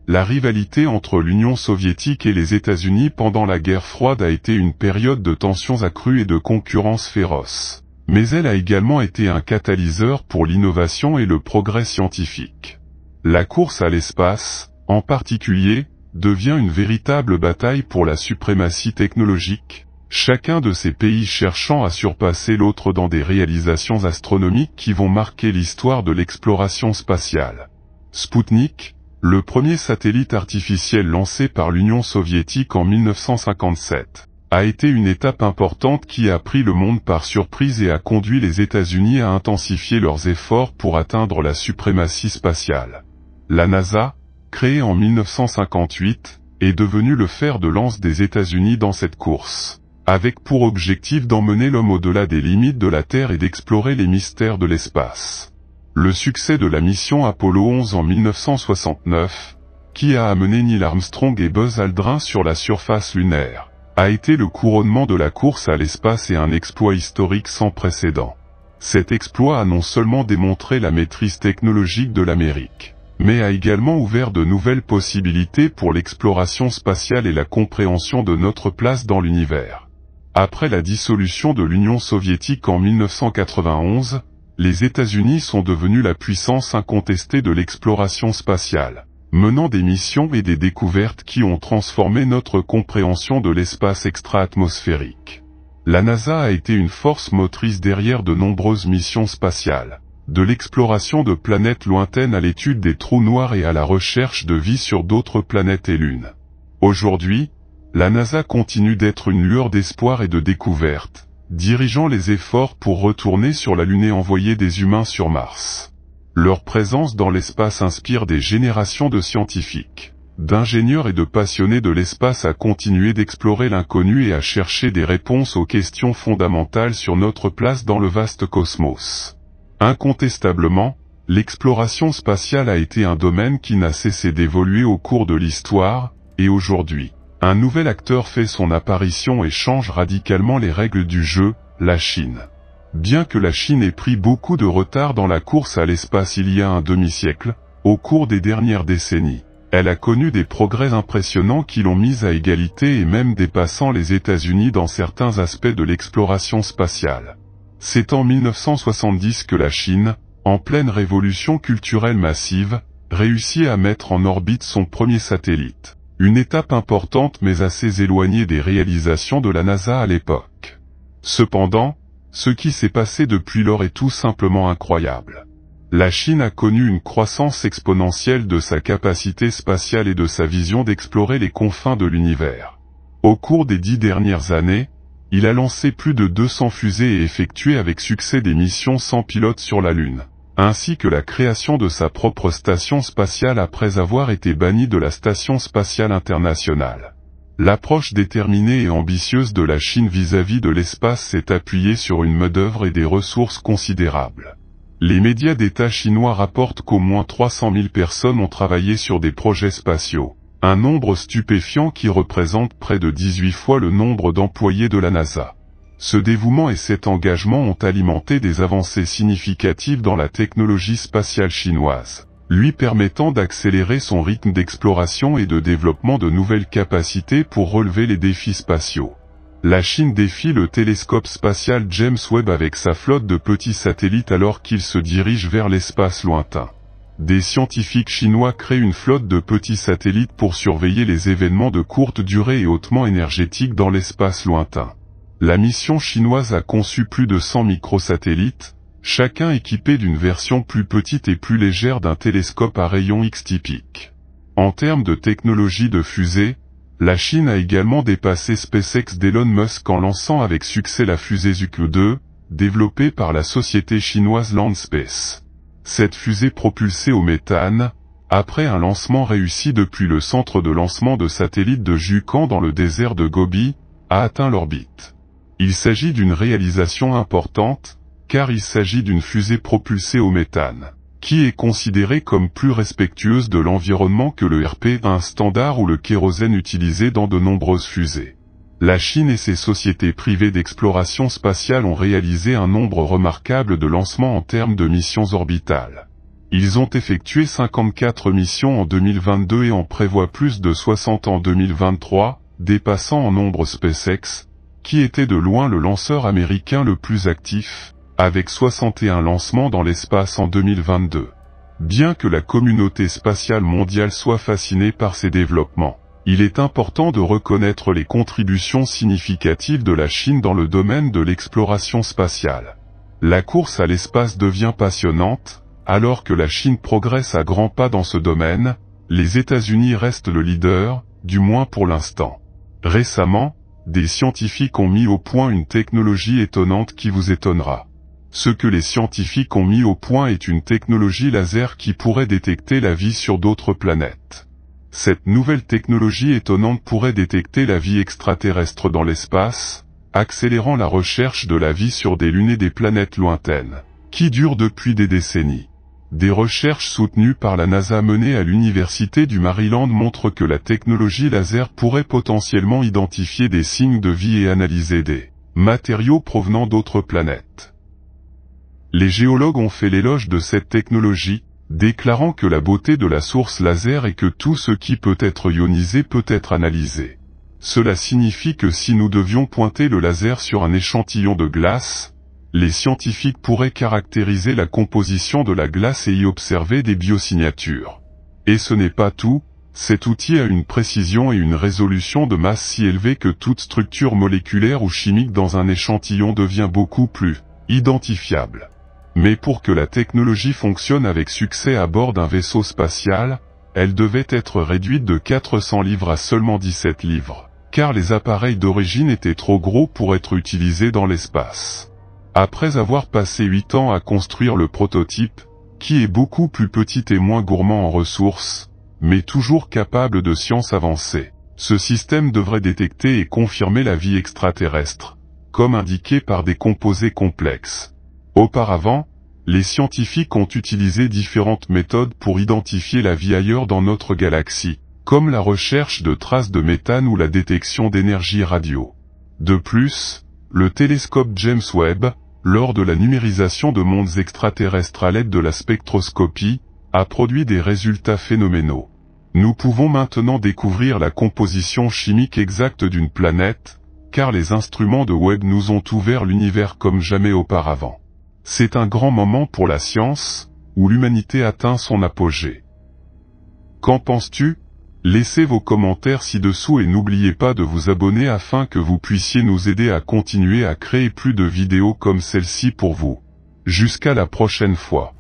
La rivalité entre l'Union soviétique et les États-Unis pendant la guerre froide a été une période de tensions accrues et de concurrence féroce. Mais elle a également été un catalyseur pour l'innovation et le progrès scientifique. La course à l'espace, en particulier, devient une véritable bataille pour la suprématie technologique, chacun de ces pays cherchant à surpasser l'autre dans des réalisations astronomiques qui vont marquer l'histoire de l'exploration spatiale. Sputnik, le premier satellite artificiel lancé par l'Union soviétique en 1957, a été une étape importante qui a pris le monde par surprise et a conduit les États-Unis à intensifier leurs efforts pour atteindre la suprématie spatiale. La NASA, créée en 1958, est devenue le fer de lance des États-Unis dans cette course, avec pour objectif d'emmener l'homme au-delà des limites de la Terre et d'explorer les mystères de l'espace. Le succès de la mission Apollo 11 en 1969, qui a amené Neil Armstrong et Buzz Aldrin sur la surface lunaire, a été le couronnement de la course à l'espace et un exploit historique sans précédent. Cet exploit a non seulement démontré la maîtrise technologique de l'Amérique, mais a également ouvert de nouvelles possibilités pour l'exploration spatiale et la compréhension de notre place dans l'univers. Après la dissolution de l'Union soviétique en 1991, les États-Unis sont devenus la puissance incontestée de l'exploration spatiale, menant des missions et des découvertes qui ont transformé notre compréhension de l'espace extra-atmosphérique. La NASA a été une force motrice derrière de nombreuses missions spatiales, de l'exploration de planètes lointaines à l'étude des trous noirs et à la recherche de vie sur d'autres planètes et lunes. Aujourd'hui, la NASA continue d'être une lueur d'espoir et de découverte, dirigeant les efforts pour retourner sur la Lune et envoyer des humains sur Mars. Leur présence dans l'espace inspire des générations de scientifiques, d'ingénieurs et de passionnés de l'espace à continuer d'explorer l'inconnu et à chercher des réponses aux questions fondamentales sur notre place dans le vaste cosmos. Incontestablement, l'exploration spatiale a été un domaine qui n'a cessé d'évoluer au cours de l'histoire, et aujourd'hui, un nouvel acteur fait son apparition et change radicalement les règles du jeu, la Chine. Bien que la Chine ait pris beaucoup de retard dans la course à l'espace il y a un demi-siècle, au cours des dernières décennies, elle a connu des progrès impressionnants qui l'ont mise à égalité et même dépassant les États-Unis dans certains aspects de l'exploration spatiale. C'est en 1970 que la Chine, en pleine révolution culturelle massive, réussit à mettre en orbite son premier satellite. Une étape importante mais assez éloignée des réalisations de la NASA à l'époque. Cependant, ce qui s'est passé depuis lors est tout simplement incroyable. La Chine a connu une croissance exponentielle de sa capacité spatiale et de sa vision d'explorer les confins de l'univers. Au cours des 10 dernières années, il a lancé plus de 200 fusées et effectué avec succès des missions sans pilote sur la Lune, ainsi que la création de sa propre station spatiale après avoir été banni de la Station spatiale internationale. L'approche déterminée et ambitieuse de la Chine vis-à-vis de l'espace s'est appuyée sur une main-d'œuvre et des ressources considérables. Les médias d'État chinois rapportent qu'au moins 300 000 personnes ont travaillé sur des projets spatiaux, un nombre stupéfiant qui représente près de 18 fois le nombre d'employés de la NASA. Ce dévouement et cet engagement ont alimenté des avancées significatives dans la technologie spatiale chinoise, lui permettant d'accélérer son rythme d'exploration et de développement de nouvelles capacités pour relever les défis spatiaux. La Chine défie le télescope spatial James Webb avec sa flotte de petits satellites alors qu'il se dirige vers l'espace lointain. Des scientifiques chinois créent une flotte de petits satellites pour surveiller les événements de courte durée et hautement énergétiques dans l'espace lointain. La mission chinoise a conçu plus de 100 microsatellites, chacun équipé d'une version plus petite et plus légère d'un télescope à rayons X typique. En termes de technologie de fusée, la Chine a également dépassé SpaceX d'Elon Musk en lançant avec succès la fusée Zhuge 2, développée par la société chinoise Landspace. Cette fusée propulsée au méthane, après un lancement réussi depuis le centre de lancement de satellites de Jukan dans le désert de Gobi, a atteint l'orbite. Il s'agit d'une réalisation importante, car il s'agit d'une fusée propulsée au méthane, qui est considérée comme plus respectueuse de l'environnement que le RP-1 standard ou le kérosène utilisé dans de nombreuses fusées. La Chine et ses sociétés privées d'exploration spatiale ont réalisé un nombre remarquable de lancements en termes de missions orbitales. Ils ont effectué 54 missions en 2022 et en prévoient plus de 60 en 2023, dépassant en nombre SpaceX, qui était de loin le lanceur américain le plus actif, avec 61 lancements dans l'espace en 2022. Bien que la communauté spatiale mondiale soit fascinée par ces développements, il est important de reconnaître les contributions significatives de la Chine dans le domaine de l'exploration spatiale. La course à l'espace devient passionnante, alors que la Chine progresse à grands pas dans ce domaine, les États-Unis restent le leader, du moins pour l'instant. Récemment, des scientifiques ont mis au point une technologie étonnante qui vous étonnera. Ce que les scientifiques ont mis au point est une technologie laser qui pourrait détecter la vie sur d'autres planètes. Cette nouvelle technologie étonnante pourrait détecter la vie extraterrestre dans l'espace, accélérant la recherche de la vie sur des lunes et des planètes lointaines, qui durent depuis des décennies. Des recherches soutenues par la NASA menées à l'Université du Maryland montrent que la technologie laser pourrait potentiellement identifier des signes de vie et analyser des matériaux provenant d'autres planètes. Les géologues ont fait l'éloge de cette technologie, déclarant que la beauté de la source laser est que tout ce qui peut être ionisé peut être analysé. Cela signifie que si nous devions pointer le laser sur un échantillon de glace, les scientifiques pourraient caractériser la composition de la glace et y observer des biosignatures. Et ce n'est pas tout, cet outil a une précision et une résolution de masse si élevée que toute structure moléculaire ou chimique dans un échantillon devient beaucoup plus identifiable. Mais pour que la technologie fonctionne avec succès à bord d'un vaisseau spatial, elle devait être réduite de 400 livres à seulement 17 livres, car les appareils d'origine étaient trop gros pour être utilisés dans l'espace. Après avoir passé 8 ans à construire le prototype, qui est beaucoup plus petit et moins gourmand en ressources, mais toujours capable de science avancée, ce système devrait détecter et confirmer la vie extraterrestre, comme indiqué par des composés complexes. Auparavant, les scientifiques ont utilisé différentes méthodes pour identifier la vie ailleurs dans notre galaxie, comme la recherche de traces de méthane ou la détection d'énergie radio. De plus, le télescope James Webb, lors de la numérisation de mondes extraterrestres à l'aide de la spectroscopie, a produit des résultats phénoménaux. Nous pouvons maintenant découvrir la composition chimique exacte d'une planète, car les instruments de Webb nous ont ouvert l'univers comme jamais auparavant. C'est un grand moment pour la science, où l'humanité atteint son apogée. Qu'en penses-tu? Laissez vos commentaires ci-dessous et n'oubliez pas de vous abonner afin que vous puissiez nous aider à continuer à créer plus de vidéos comme celle-ci pour vous. Jusqu'à la prochaine fois.